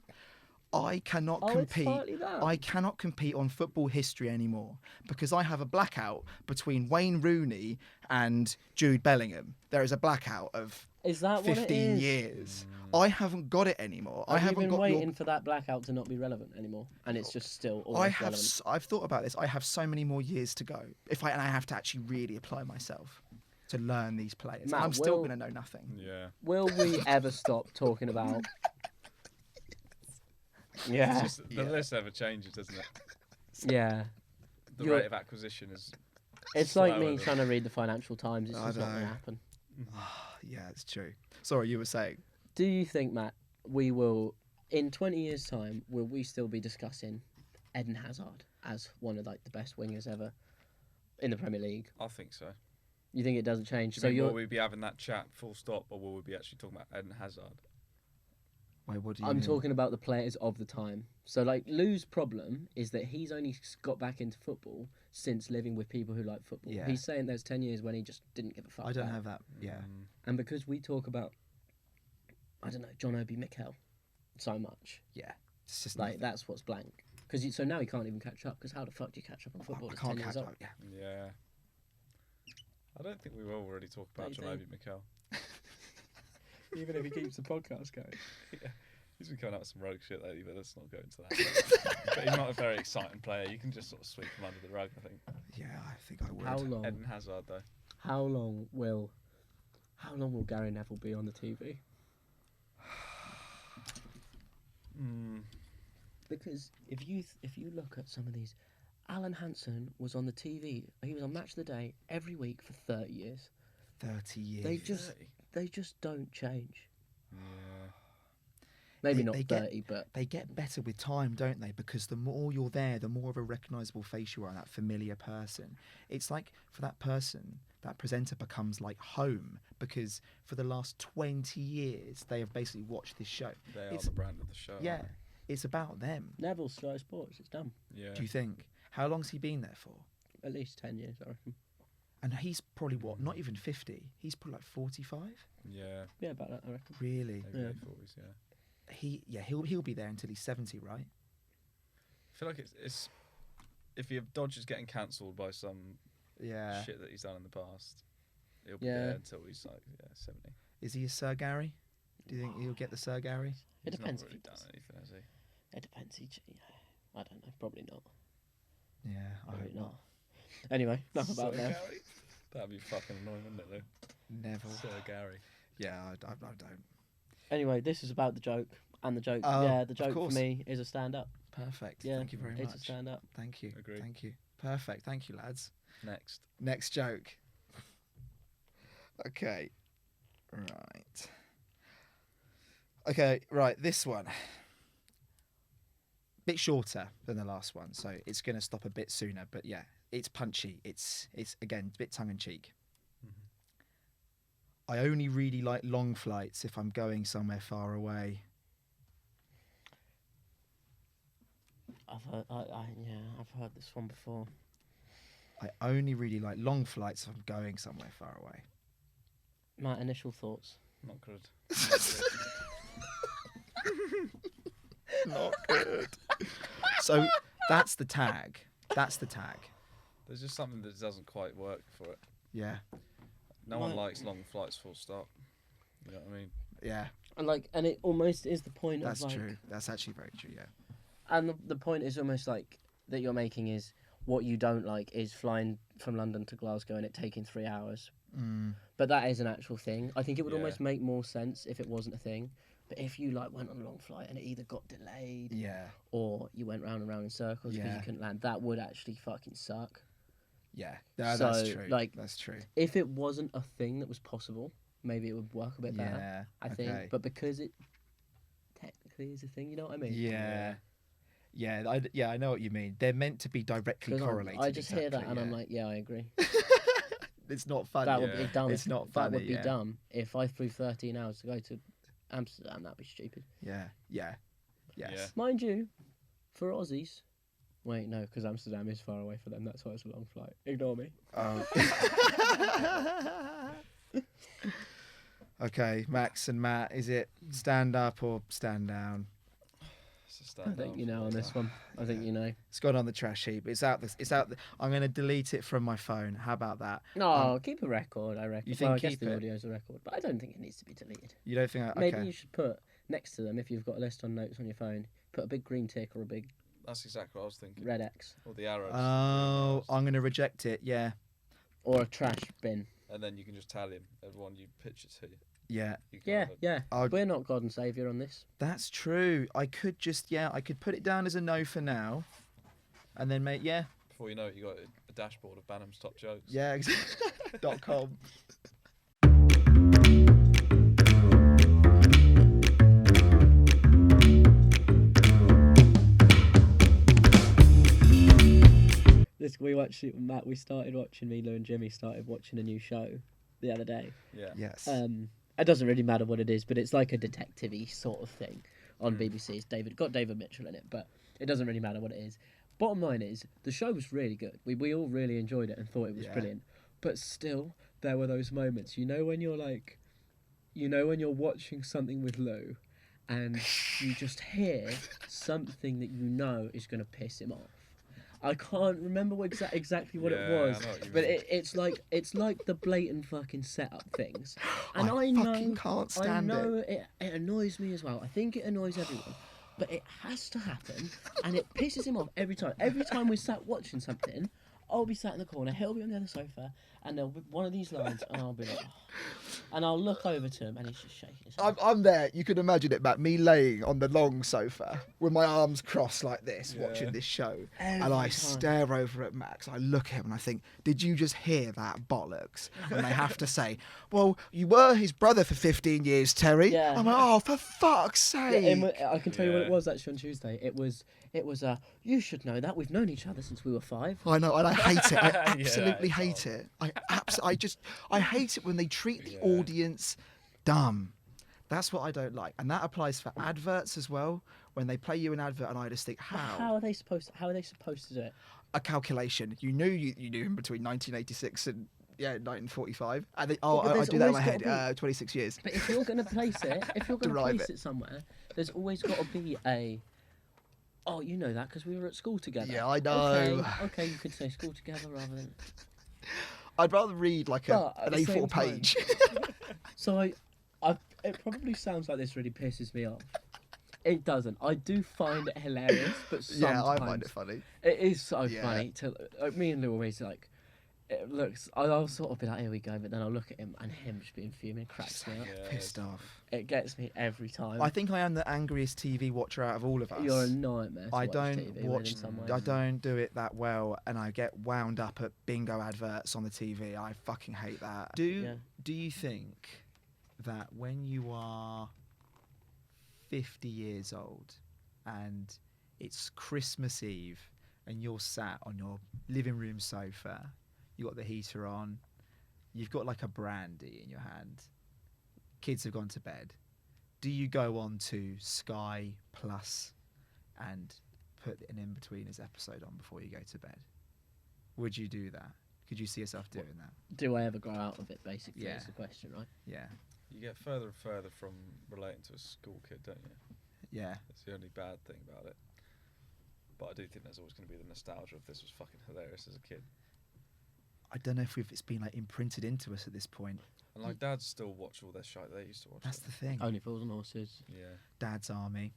I cannot Oh, it's compete. slightly that. I cannot compete on football history anymore because I have a blackout between Wayne Rooney and Jude Bellingham. There is a blackout of Is that what it 15 is? years. I haven't got it anymore. I Have you haven't been got waiting your for that blackout to not be relevant anymore, and it's just still always I have. relevant? I've thought about this. I have so many more years to go. And I have to actually really apply myself to learn these players. Matt, I'm still will- going to know nothing. Yeah. Will we ever stop talking about? Yeah, It's just, the list ever changes, doesn't it? yeah. The You're- rate of acquisition is. It's like slower me than- trying to read the Financial Times. It's I just not going to know. happen. Yeah, it's true. Sorry, you were saying. Do you think, Matt, we will, in 20 years' time, will we still be discussing Eden Hazard as one of like the best wingers ever in the Premier League? I think so. You think it doesn't change? Do you So think you're will we be having that chat full stop, or will we be actually talking about Eden Hazard? Wait, what do you I'm mean? talking about the players of the time. So, like, Lou's problem is that he's only got back into football since living with people who like football. Yeah. He's saying there's 10 years when he just didn't give a fuck. I don't about have that. Yeah. Mm. And because we talk about, I don't know, John Obi Mikel so much, Yeah. It's just like, nothing. that's what's blank. Because so now he can't even catch up. Because how the fuck do you catch up on football? I That's can't 10 years catch old. up. Yeah. Yeah. I don't think we will already talk about Don't John you Obi Mikel. Even if he keeps the podcast going. Yeah. He's been coming out with some rogue shit lately, but let's not go into that. But he's not a very exciting player. You can just sort of sweep him under the rug, I think. Yeah, I think I would. How long? Eden Hazard, though. How long will Gary Neville be on the TV? Because if you look at some of these, Alan Hansen was on the TV. He was on Match of the Day every week for 30 years. 30 years. They just don't change. Yeah. Maybe They- not they 30, but They get better with time, don't they? Because the more you're there, the more of a recognisable face you are, that familiar person. It's like for that person, that presenter becomes like home because for the last 20 years, they have basically watched this show. They are It's- the brand of the show. Yeah, aren't it's about them. Neville's Sky Sports. It's done. they? Yeah. Do you think? How long's he been there for? At least 10 years, I reckon. And he's probably what? Not even 50. He's probably like 45. Yeah. Yeah, about that, I reckon. Really? Maybe Yeah. late 40s, yeah. He'll be there until he's 70, right? I feel like it's if your Dodge is getting cancelled by some Yeah. shit that he's done in the past, he'll be Yeah. there until he's like 70. Is he a Sir Gary? Do you think he'll get the Sir Gary? It He's depends not if really he done does. anything, has he? It depends. I don't know. Probably not. Yeah, I Probably hope not. Anyway, enough about Sir that. Gary? That'd be fucking annoying, wouldn't it, though? Neville. Sir Gary. Yeah, I don't. Anyway, this is about the joke, and the joke. Oh, yeah, the of joke for course. me is a stand-up. Perfect. Yeah, Thank you very it's a much. stand-up. Thank you. Agree. Thank you. Perfect. Thank you, lads. Next. Next joke. Okay. Right. Okay, right, this one. Bit shorter than the last one, so it's going to stop a bit sooner, but yeah, it's punchy. It's again a bit tongue in cheek. I only really like long flights if I'm going somewhere far away. I've heard this one before. I only really like long flights if I'm going somewhere far away. My initial thoughts. Not good. Not good. So that's the tag. That's the tag. There's just something that doesn't quite work for it. Yeah. No one Right. likes long flights, full stop. You know what I mean? Yeah. And it almost is the point That's of like, true. That's actually very true. Yeah. and the point is almost like that you're making is what you don't like is flying from London to Glasgow and it taking 3 hours. But that is an actual thing. I think it would Yeah. almost make more sense if it wasn't a thing. But if you like went on a long flight and it either got delayed Yeah. or you went round and round in circles because Yeah. you couldn't land, that would actually fucking suck. Yeah. No, that's So, true. like, that's true. If it wasn't a thing that was possible, maybe it would work a bit better. Yeah. I okay. think. But because it technically is a thing, you know what I mean? Yeah. Yeah. I know what you mean. They're meant to be directly 'Cause correlated. I just hear that exactly, and I'm yeah. like, yeah, I agree. It's not funny. That would be Yeah. dumb. It's not That would funny, be yeah. dumb if I flew 13 hours to go to Amsterdam. That'd be stupid. Yeah. Yeah. Yes. Yeah. Mind you, for Aussies. Wait, no, because Amsterdam is far away for them. That's why it's a long flight. Ignore me. Okay, Max and Matt, is it stand up or stand down? It's a I stand think up. you know on this one. I think you know. It's gone on the trash heap. It's out. I'm going to delete it from my phone. How about that? No, keep a record, I reckon. You think well, I guess keep the it? audio's a record, but I don't think it needs to be deleted. You don't think? Okay. Maybe you should put next to them, if you've got a list on notes on your phone, put a big green tick or a big That's exactly what I was thinking. red X Or the arrows. Oh, I'm going to reject it. Yeah. or a trash bin. And then you can just tally them. Everyone you pitch it to. Yeah. You can Yeah, have a- yeah. I'll- We're not God and Saviour on this. That's true. I could put it down as a no for now, and then Before you know it, you got a dashboard of Banham's top jokes. yeah, .com. We started watching, me, Lou and Jimmy started watching a new show the other day. Yeah. Yes. It doesn't really matter what it is, but it's like a detective-y sort of thing. on BBC. It's David Mitchell in it, but it doesn't really matter what it is. Bottom line is, the show was really good. We all really enjoyed it and thought it was brilliant. But still, there were those moments, when you're like, when you're watching something with Lou, and you just hear something that is going to piss him off. I can't remember exactly what it was, I know what you but mean. it's like the blatant fucking setup things. And I fucking can't stand it annoys me as well. I think it annoys everyone, but it has to happen, and it pisses him off every time. Every time we sat watching something, I'll be sat in the corner, he'll be on the other sofa, and there'll be one of these lines, and I'll be like, oh. And I'll look over to him, and he's just shaking his head. I'm there. You can imagine it, Matt. Me laying on the long sofa with my arms crossed like this, watching this show, and I stare over at Max. I look at him and I think, "Did you just hear that bollocks?" And they have to say, "Well, you were his brother for 15 years, Terry." Yeah. I'm like, "Oh, for fuck's sake!" I can tell you what it was actually on Tuesday. It was you should know that we've known each other since we were 5. I know, and I hate it. I absolutely it's hate it. I hate it when they treat the audience dumb. That's what I don't like, and that applies for adverts as well. When they play you an advert, and I just think, How are they supposed to do it? a calculation. You knew him between 1986 and 1945. And they, I there's do that in my always head. gotta 26 years. But if you're going to place Derive it somewhere, there's always got to be a. Oh, you know that because we were at school together. Yeah, I know. Okay, you could say school together rather than. I'd rather read like But at an the same A4 page. So it probably sounds like this really pisses me off. It doesn't. I do find it hilarious, but sometimes Yeah, I find it funny. it is so Yeah. funny. Me and Lou always like. It looks. I'll sort of be like, here we go, but then I'll look at him and him just being fuming cracks me up. Pissed off. It gets me every time. I think I am the angriest TV watcher out of all of us. You're a nightmare. To I watch don't TV with watch. in some ways. I don't do it that well, and I get wound up at bingo adverts on the TV. I fucking hate that. Do you think that when you are 50 years old and it's Christmas Eve and you're sat on your living room sofa, you got the heater on, you've got like a brandy in your hand, kids have gone to bed, do you go on to Sky Plus and put an In-Betweeners episode on before you go to bed? Would you do that? Could you see yourself doing that? Do I ever grow out of it, basically, Yeah. is the question, right? Yeah. You get further and further from relating to a school kid, don't you? Yeah. That's the only bad thing about it. But I do think there's always going to be the nostalgia of this was fucking hilarious as a kid. I don't know if it's been like imprinted into us at this point. And like dads still watch all their shit they used to watch. That's it. the thing. Only Fools and Horses. Yeah. Dad's Army.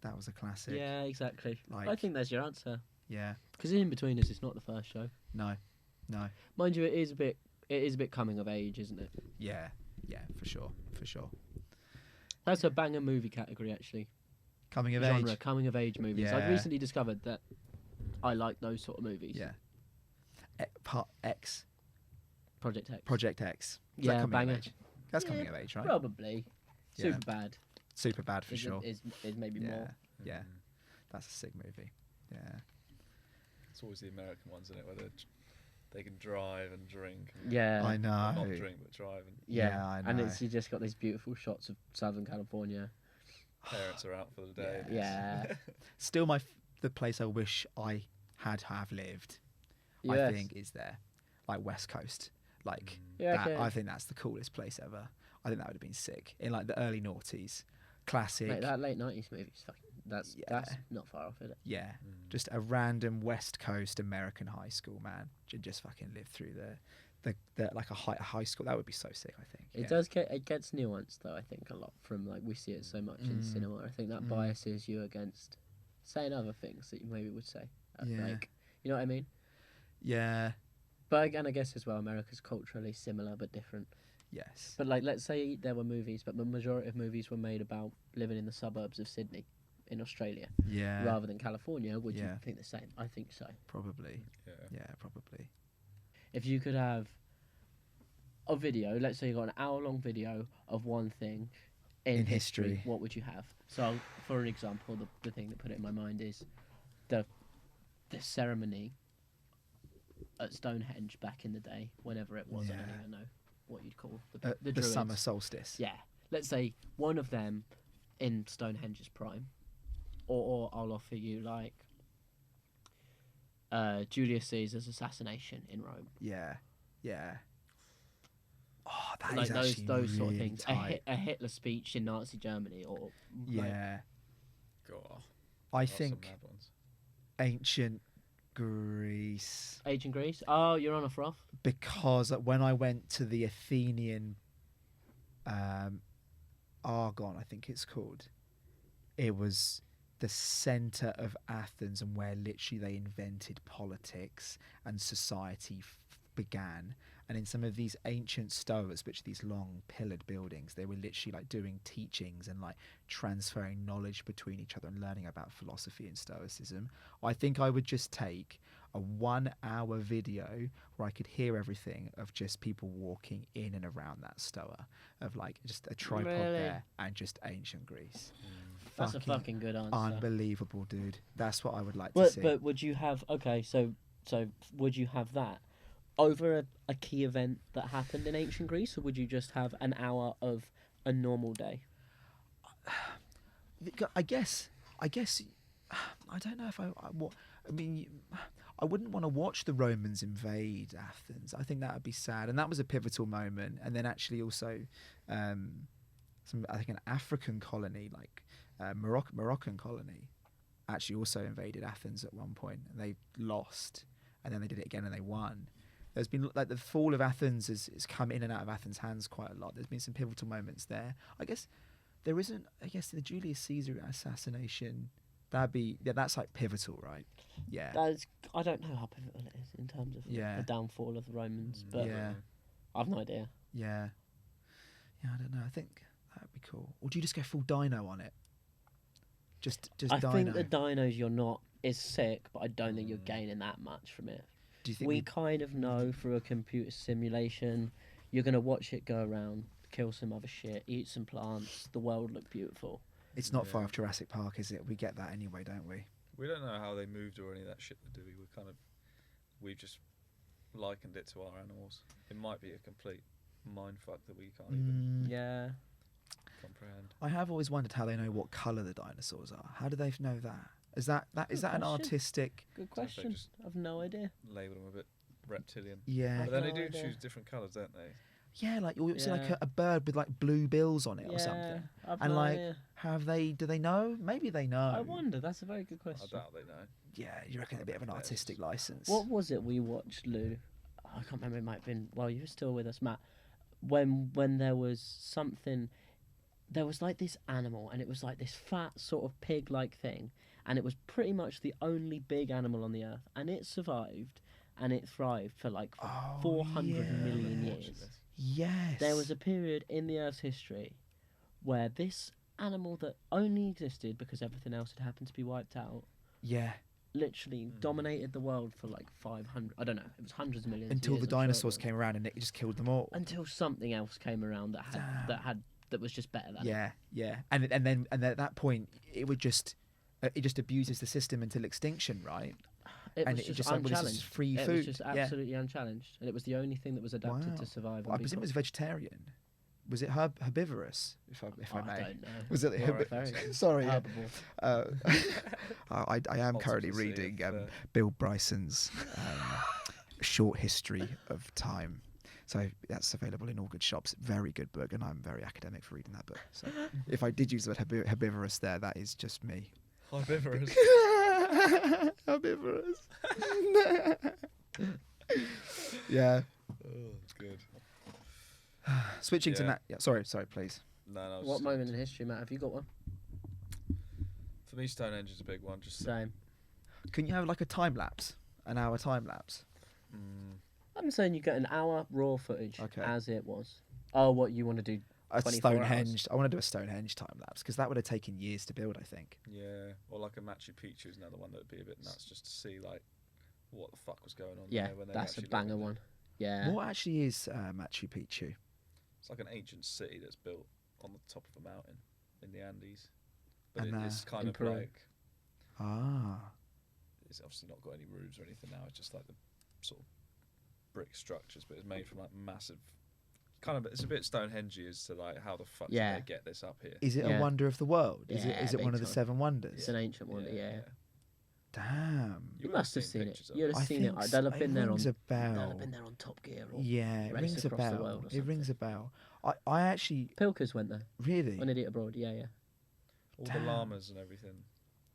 That was a classic. Yeah, exactly. I Like- think that's your answer. Yeah. Because In Between Us is not the first show. No. Mind you, it is a bit coming of age, isn't it? Yeah. Yeah, for sure. For sure. That's a banger movie category, actually. Coming of Genre, age. coming of age movies. I've Yeah. recently discovered that I like those sort of movies. Yeah. Part X. Project X. Project X. Is Yeah, that coming banger. of age? That's Yeah, coming of age, right? Probably. Yeah. Super bad. Super bad for is, sure. is maybe Yeah. more. Yeah. That's a sick movie. Yeah. It's always the American ones, isn't it? Where they can drive and drink. And Yeah. I know. Not drink, but drive. And Yeah, I and know. you just got these beautiful shots of Southern California. parents are out for the day. Yeah. Still, the place I wish I have lived, I Yes. think, is there, like West Coast. Like Yeah, that, okay. I think that's the coolest place ever. I think that would have been sick in like the early noughties. Classic. Mate, that late 90s movie is fucking. That's Yeah. not far off, is it? Yeah, just a random West Coast American high school, man. Just fucking live through the like a high school. That would be so sick. I think It yeah. does it gets nuanced though. I think a lot from like we see it so much in cinema. I think that biases you against saying other things that you maybe would say. Yeah. Like, you know what I mean? Yeah. But again, I guess as well, America's culturally similar but different. Yes. But like, let's say there were movies, but the majority of movies were made about living in the suburbs of Sydney, in Australia, Yeah. rather than California. Would Yeah. you think the same? I think so. Probably. Yeah. Yeah. Probably. If you could have a video, let's say you got an hour-long video of one thing in In history. what would you have? So, for an example, the thing that put it in my mind is the ceremony at Stonehenge back in the day, whenever it was. I don't Yeah. even know what you'd call The Druids. summer solstice. Yeah. Let's say one of them in Stonehenge's prime, or I'll offer you like Julius Caesar's assassination in Rome. Yeah. Oh, that Like is actually those sort of really things. tight. A Hitler speech in Nazi Germany, or like, Yeah. God, I that's some think mad ones. ancient Greece, ancient Greece. Oh, you're on a froth. because when I went to the Athenian Argon, I think it's called, it was the center of Athens and where literally they invented politics and society began. And in some of these ancient stoas, which are these long pillared buildings, they were literally like doing teachings and like transferring knowledge between each other and learning about philosophy and stoicism. I think I would just take a 1 hour video where I could hear everything of just people walking in and around that stoa, of like just a tripod Really? there and just ancient Greece. That's a fucking good answer. Unbelievable, dude. That's what I would like to see. But would you have so would you have that over a key event that happened in ancient Greece, or would you just have an hour of a normal day? I guess I don't know if I mean, I wouldn't want to watch the Romans invade Athens. I think that would be sad, and that was a pivotal moment. And then actually also, I think an African colony, like Moroccan colony, actually also invaded Athens at one point, and they lost, and then they did it again and they won. There's been like the fall of Athens has come in and out of Athens' hands quite a lot. There's been some pivotal moments there. I guess there isn't. I guess the Julius Caesar assassination, that's like pivotal, right? Yeah. I don't know how pivotal it is in terms of the downfall of the Romans, but Yeah. I've no idea. Yeah. I don't know. I think that'd be cool. Or do you just go full dino on it? Just I dino. think the dinos you're not is sick, but I don't think you're gaining that much from it. Do you think We kind of know through a computer simulation, you're gonna watch it go around, kill some other shit, eat some plants, the world look beautiful. it's not far off Jurassic Park, is it? We get that anyway, don't we? We don't know how they moved or any of that shit, do we? We've just likened it to our animals. It might be a complete mindfuck that we can't even Yeah. comprehend. I have always wondered how they know what colour the dinosaurs are. How do they know that? Is that an question. artistic? Good Don't know if they question. just- I've no idea. Label them a bit reptilian. Yeah. But then they no do idea. choose different colours, don't they? Yeah, like you'll see like Yeah. a bird with like blue bills on it or something. I've And no like, idea. do they know? Maybe they know. I wonder. That's a very good I question. doubt they know. Yeah, you reckon a bit of an Yeah, artistic license? What was it we watched, Lou? I can't remember. It might have been. Well, you were still with us, Matt. When there was something, there was like this animal, and it was like this fat sort of pig-like thing, and it was pretty much the only big animal on the earth, and it survived and it thrived for like 400 million years. Yes. There was a period in the Earth's history where this animal that only existed because everything else had happened to be wiped out Yeah. literally dominated the world for like 500. I don't know. It was hundreds of millions. Until of the years, I'm sure it dinosaurs was. came around and it just killed them all. Until something else came around that was just better than it. Yeah. And at that point, it just abuses the system until extinction, right? It And was it just just like, well, this is unchallenged. free It food. was just Yeah. absolutely unchallenged, and it was the only thing that was adapted Wow. to survive. Well, I presume it was vegetarian. Was it herbivorous? If I may. I don't know. Was it Very Sorry. herbivore. I am currently Ultimacy reading of, Bill Bryson's Short History of Time. So that's available in all good shops. Very good book, and I'm very academic for reading that book. So if I did use the word herbivorous there, that is just me. Herbivorous. Herbivorous. Yeah. Oh, good. Switching to Yeah. Yeah, sorry, please. No. What moment in history, Matt? Have you got one? For me, Stonehenge is a big one. Just Same. Can you have like an hour time lapse? I'm saying you get an hour raw footage Okay. as it was. Oh, what you want to do? A 24 hours. Stonehenge. I want to do a Stonehenge time lapse because that would have taken years to build, I think. yeah, or like a Machu Picchu is another one that would be a bit nuts just to see like what the fuck was going on. Yeah, there when they that's a actually banger lived one. it. Yeah. What actually is Machu Picchu? It's like an ancient city that's built on the top of a mountain in the Andes, but And, it's kind in of Peru. like Ah. it's obviously not got any roofs or anything now. It's just like the sort of brick structures, but it's made from like massive kind of it's a bit Stonehenge as to like how the fuck Yeah. did they get this up here? Is it Yeah. a wonder of the world? Is Yeah, it big one of the time. 7 wonders? It's an ancient wonder, yeah. Damn. You would must have seen it. pictures of You'd have I seen it. think They'll have it been there on. rings a They'll bell. have been there on Top Gear or Yeah, it Race rings a Across the bell. World or It rings a something. bell. I actually Pilkers went there really. on Idiot Abroad. Yeah, yeah, All the Damn. llamas and everything.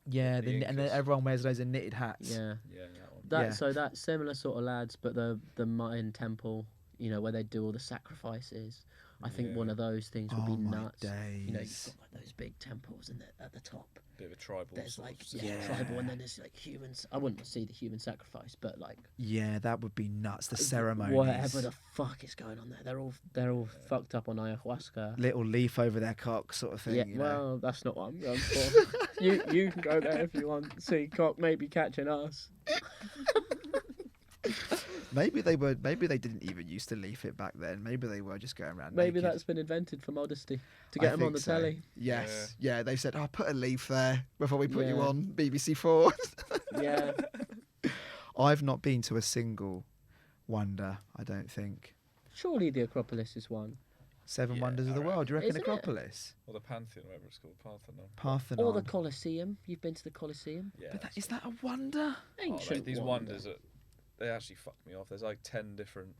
Yeah, the and then Incas. everyone wears loads of knitted hats. yeah. Yeah, that one. That Yeah. so that similar sort of lads, but the Mayan temple, you know, where they do all the sacrifices. I think one Yeah. of those things would Oh be my nuts. days. You know, you've got like those big temples and at the top Bit of a tribal. there's sort like of Yeah. tribal, and then there's like humans. I wouldn't see the human sacrifice, but like Yeah, that would be nuts. The ceremonies. whatever the fuck is going on there, they're all fucked up on ayahuasca. Little leaf over their cock, sort of thing. Yeah, you know? well, that's not what I'm going for. you can go there if you want. See cock maybe catching us. Maybe they were. Maybe they didn't even used to leaf it back then. Maybe they were just going around. Maybe naked. that's been invented for modesty to I get them on think the so. telly. Yes. Yeah. They said, "Oh, put a leaf there before we put you Yeah. on BBC Four." Yeah. I've not been to a single wonder. I don't think. Surely the Acropolis is one. 7 Yeah, wonders of the I world. Do you reckon Isn't it? Acropolis, Or the Pantheon, whatever it's called, Parthenon. Parthenon? Or the Colosseum. You've been to the Colosseum? Yeah. But that's is that a wonder? Oh, mate, Ancient these wonder. wonders they actually fuck me off. There's like 10 different.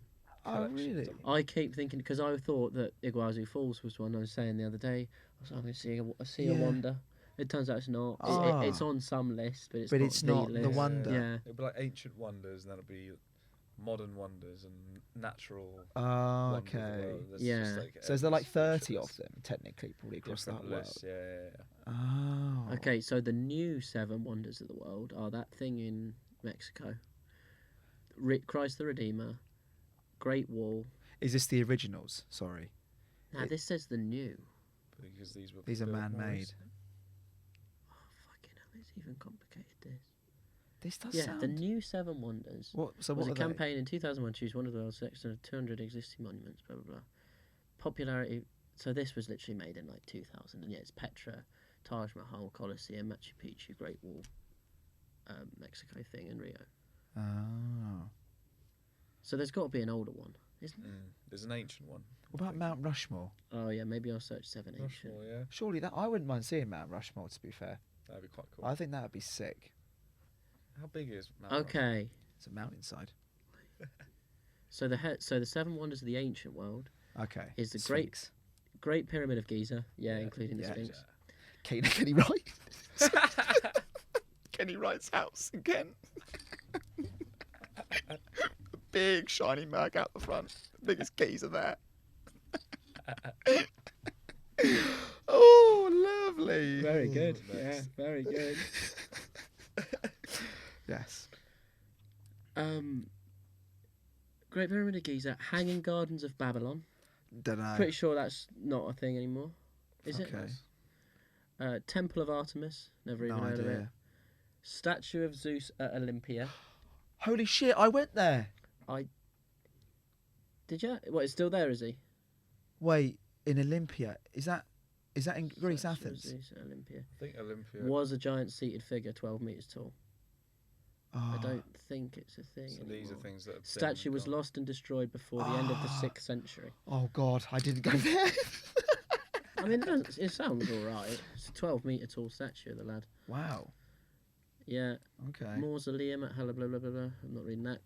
Oh, collections really? of them. I keep thinking, because I thought that Iguazu Falls was one. I was saying the other day, I was like, I'm going to see a Yeah. wonder. It turns out it's not. Ah. It's on some list, but it's But not it's not the list. wonder. Yeah. It'll be like ancient wonders, and then it'll be modern wonders and natural. Oh, wonders of the okay. world. There's Yeah. just, like, So is there like endless bunch 30 of lists. them, technically, probably across Different that lists, world? yeah. Oh. Okay, so the new 7 wonders of the world are that thing in Mexico, Christ the Redeemer, Great Wall. Is this the originals? Sorry. Now It- this says the new. Because these were. These are built more man-made. recently. Oh fucking hell! It's even complicated. This. This does Yeah, sound... the new 7 wonders. What? So was what a are they? campaign in 2001 to choose one of the world's section of 200 existing monuments, blah, blah, blah. Popularity. So this was literally made in like 2000, and yeah, it's Petra, Taj Mahal, Colosseum, Machu Picchu, Great Wall, Mexico thing, and Rio. Oh. So there's got to be an older one, isn't there? There's an ancient one. What about Mount Rushmore? Oh yeah, maybe I'll search 7 ancient. Rushmore, yeah. Surely that I wouldn't mind seeing Mount Rushmore. To be fair, That'd be quite cool. I think that would be sick. How big is Mount Rushmore? Okay, It's a mountainside. so the 7 wonders of the ancient world Okay. is the Sphinx. Great Pyramid of Giza, yeah, including the yeah, Sphinx. Can he write? Can he write's house again? A big shiny mug out the front. Biggest geezer there. Oh, lovely. Very good, Oh, yeah, nice. very good. Yes. Great Pyramid of Giza, Hanging Gardens of Babylon. Don't know. Pretty sure that's not a thing anymore. Is Okay. it? Temple of Artemis. Never even No heard of it. idea. Statue of Zeus at Olympia. Holy shit! I went there. Did you? What? It's still there, is he? Wait, in Olympia. Is that in Greece, Statue of Athens? Zeus at Olympia. I think Olympia. Was a giant seated figure, 12 meters tall. I Oh, don't think it's a thing So anymore. these are things that have been Statue was gone. lost and destroyed before the end of the Ah. 6th century. Oh God, I didn't go there. I mean, it sounds all right. It's a 12-meter tall statue of the lad. Wow. Yeah. Okay. Mausoleum at blah blah blah blah. I'm not reading that.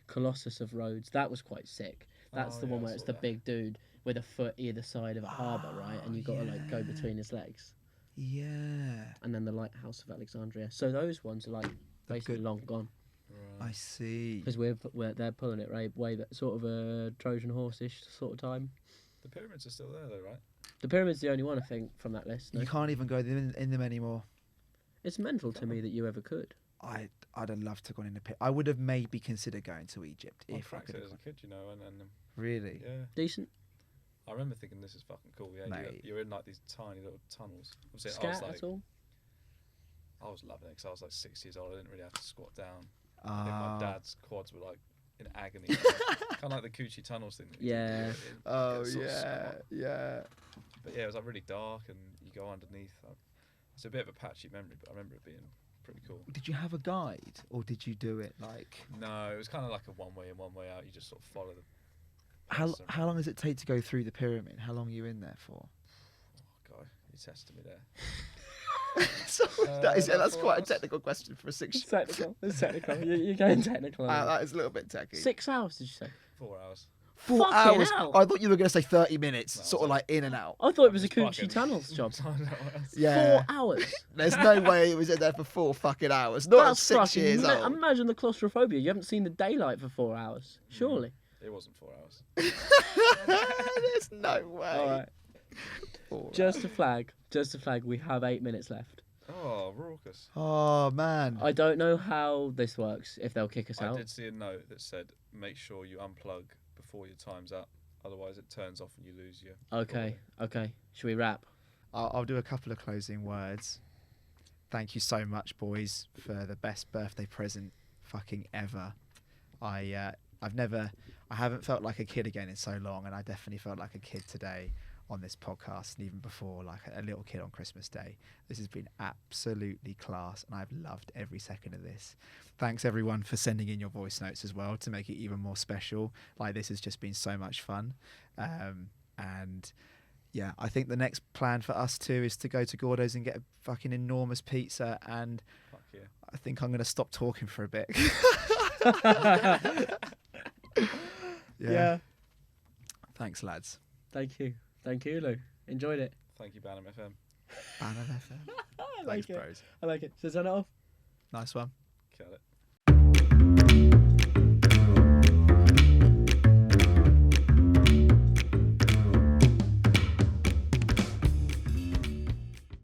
Colossus of Rhodes. That was quite sick. That's Oh, the yeah, one I where it's saw the that. big dude with a foot either side of a harbour, right? And you got to like go yeah. between his legs. Yeah, And then the Lighthouse of Alexandria. So those ones are like basically good. long gone I see. because they're pulling it right way that sort of a Trojan horse-ish sort of time. The pyramids are still there, though, right? The pyramid's the only one I think from that list. No? You can't even go in them anymore. It's mental to me that you ever could. I'd have loved to have gone in a pit. I would have maybe considered going to Egypt I if I cracked could it have. as a kid, you know, and Really? yeah. Decent. I remember thinking this is fucking cool. Yeah, Mate. you're in like these tiny little tunnels. Obviously, Scat at all? I was loving it because I was like 6 years old. I didn't really have to squat down. I think Ah. my dad's quads were like in agony. Kind of like the Coochie tunnels thing. That we did, Yeah. Oh sort of yeah, squat. yeah. But yeah, it was like really dark, and you go underneath. It's a bit of a patchy memory, but I remember it being pretty cool. Did you have a guide or did you do it like? No, it was kind of like a one way in, one way out. You just sort of follow How long does it take to go through the pyramid? How long are you in there for? God, you tested me there. So that's 4 quite a hours. technical question for a 6. It's technical. It's technical. You're going technical. on That is a little bit techy. 6 hours, did you say? 4 hours. 4 Fucking hours. hell. I thought you were going to say 30 minutes, No, sort of sorry. like in and out. I thought it was a Just Coochie fucking- Tunnels job. Yeah. 4 hours. There's no way it was in there for 4 fucking hours. Not at That's 6 fucking years old. Imagine the claustrophobia. You haven't seen the daylight for 4 hours. Surely. It wasn't 4 hours. There's no way. All right. 4 Just a flag. We have 8 minutes left. Oh, raucous. Oh man. I don't know how this works. If they'll kick us I out. did see a note that said, make sure you unplug before your time's up. Otherwise, it turns off and you lose your. Okay. Should we wrap? I'll do a couple of closing words. Thank you so much, boys, for the best birthday present fucking ever. I haven't felt like a kid again in so long, and I definitely felt like a kid today on this podcast, and even before, like a little kid on Christmas Day. This has been absolutely class, and I've loved every second of this. Thanks everyone for sending in your voice notes as well to make it even more special. Like, this has just been so much fun, and yeah, I think the next plan for us too is to go to Gordo's and get a fucking enormous pizza, and Fuck yeah. I think I'm going to stop talking for a bit. Yeah. Thanks, lads. Thank you, Lou. Enjoyed it. Thank you, BanhamFM. BanhamFM. I Thanks, like it. bros. I like it. So turn it off. Nice one. Kill it.